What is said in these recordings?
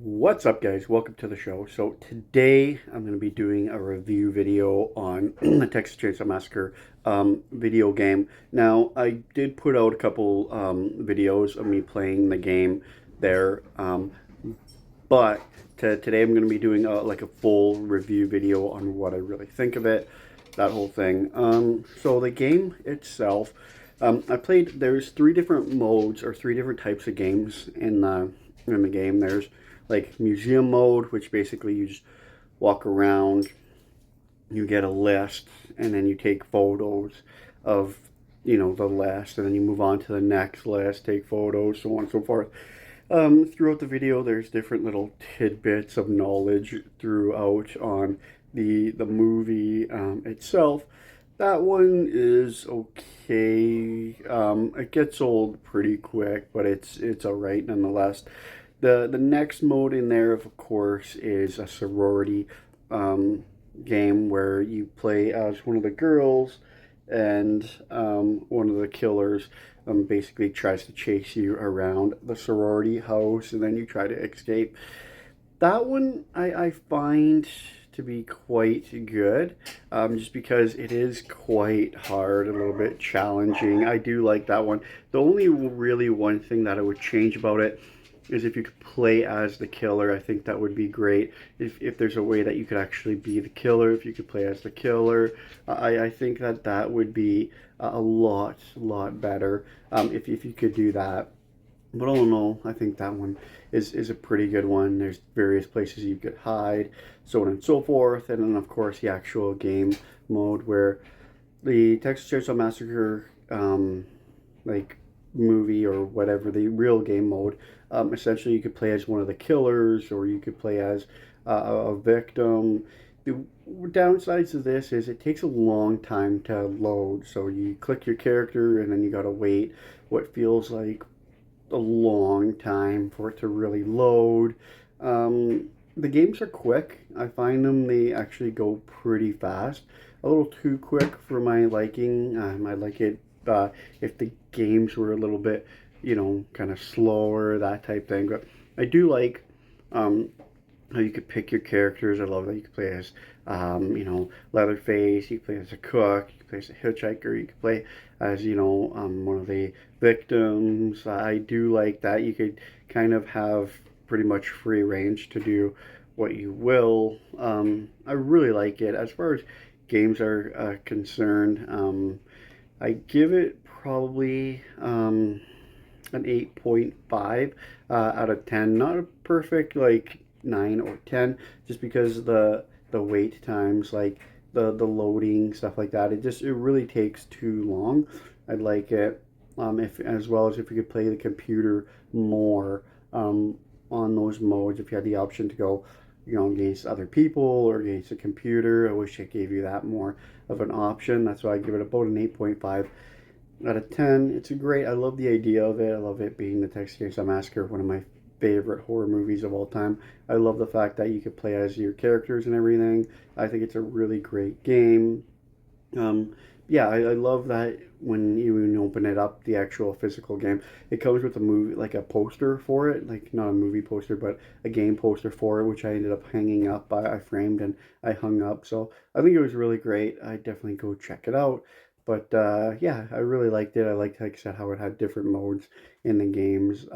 What's up, guys? Welcome to the show. So today I'm going to be doing a review video on the Texas Chainsaw Massacre video game. Now, I did put out a couple videos of me playing the game there, but today I'm going to be doing like a full review video on what I really think of it, that whole thing. So the game itself, there's three different modes or three different types of games in the game. There's like museum mode, which basically you just walk around, you get a list, and then you take photos of, the list, and then you move on to the next list, take photos, so on and so forth. Throughout the video, there's different little tidbits of knowledge throughout on the movie itself. That one is okay. It gets old pretty quick, but it's alright nonetheless. The next mode in there, of course, is a sorority game where you play as one of the girls, and one of the killers basically tries to chase you around the sorority house, and then you try to escape. That one I find to be quite good, just because it is quite hard, a little bit challenging. I do like that one. The only really one thing that I would change about it is if you could play as the killer. I think that would be great. If there's a way that you could actually be the killer, if you could play as the killer, I think that would be a lot better if you could do that. But all in all, I think that one is a pretty good one. There's various places you could hide, so on and so forth. And then, of course, the actual game mode where the Texas Chainsaw Massacre, like, movie or whatever, the real game mode, essentially you could play as one of the killers, or you could play as a victim. The downsides of this is it takes a long time to load. So you click your character and then you gotta wait what feels like a long time for it to really load. The games are quick. I find they actually go pretty fast. A little too quick for my liking. I like it if the games were a little bit, kind of slower, that type thing. But I do like how you could pick your characters. I love that you could play as, Leatherface. You could play as a cook. You could play as a hitchhiker. You could play as, one of the victims. I do like that. You could kind of have pretty much free range to do what you will. I really like it. As far as games are concerned, I give it probably an 8.5 out of 10. Not a perfect like 9 or 10, just because the wait times, like the loading, stuff like that, it really takes too long. I'd like it if, as well as if you could play the computer more on those modes, if you had the option to go, against other people or against a computer. I wish it gave you that more of an option. That's why I give it about an 8.5 out of 10. It's I love the idea of it. I love it being the Texas Chainsaw Massacre, one of my favorite horror movies of all time. I love the fact that you could play as your characters and everything. I think it's a really great game. Yeah, I love that when you open it up, the actual physical game, it comes with a movie, like a poster for it, like not a movie poster, but a game poster for it, which I ended up hanging up. I framed and I hung up. So I think it was really great. I definitely go check it out. But yeah, I really liked it. I liked, like I said, how it had different modes in the games.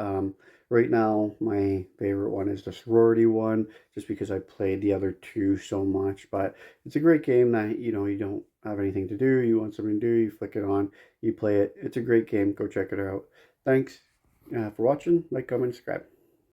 Right now, my favorite one is the sorority one, just because I played the other two so much. But it's a great game that, you don't have anything to do, you want something to do, you flick it on, you play it. It's a great game. Go check it out. Thanks for watching. Like, comment, subscribe.